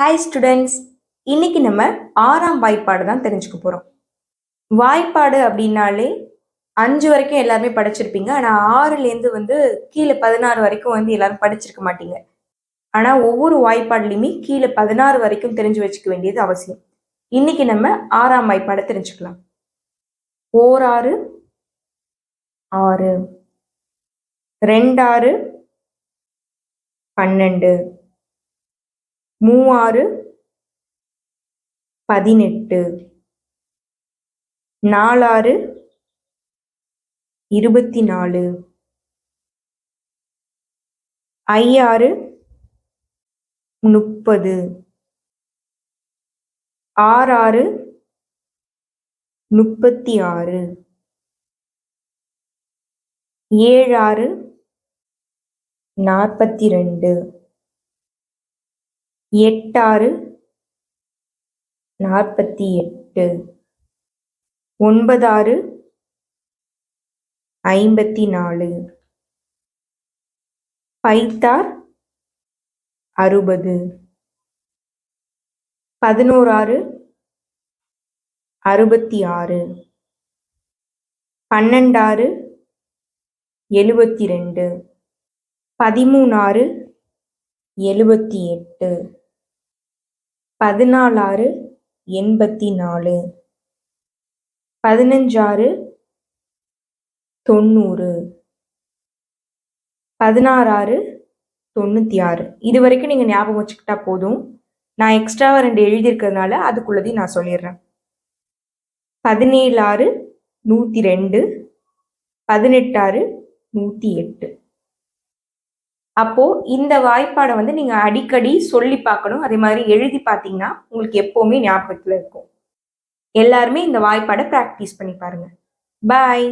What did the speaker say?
Hi students, இன்னைக்கு நம்ம 6ஆம் வாய்ப்பாடு தான் தெரிஞ்சுக்க போகிறோம். வாய்ப்பாடு அப்படின்னாலே 5 வரைக்கும் எல்லாருமே படிச்சிருப்பீங்க. ஆனால் 6லேருந்து கீழே 16 வரைக்கும் எல்லாரும் படிச்சிருக்க மாட்டீங்க. ஆனால் ஒவ்வொரு வாய்ப்பாடுலையுமே கீழே 16 வரைக்கும் தெரிஞ்சு வச்சுக்க வேண்டியது அவசியம். இன்னைக்கு நம்ம 6ஆம் வாய்ப்பாடை தெரிஞ்சுக்கலாம். ஓராறு 6, ரெண்டாறு 12, மூவாறு 18, நாலாறு 24, ஐயாறு 30, ஆறாறு 36, ஏழாறு 42, எட்டாறு 48, ஒன்பதாறு 54, பைத்தார் 60, 11ஆறு 66, 12ஆறு 72, 13ஆறு 78, 14ஆறு 84, 15ஆறு 90, 16ஆறு 96. இது வரைக்கும் நீங்கள் ஞாபகம் வச்சுக்கிட்டா போதும். நான் எக்ஸ்ட்ராவாக 2 எழுதியிருக்கிறதுனால அதுக்குள்ளதையும் நான் சொல்லிடுறேன். 17ஆறு 102, 18ஆறு 108. அப்போ இந்த வாய்ப்பாடை நீங்க அடிக்கடி சொல்லி பார்க்கணும். அதே மாதிரி எழுதி பார்த்தீங்கன்னா உங்களுக்கு எப்பவுமே ஞாபகத்துல இருக்கும். எல்லாருமே இந்த வாய்ப்பாடை ப்ராக்டிஸ் பண்ணி பாருங்க. பாய்.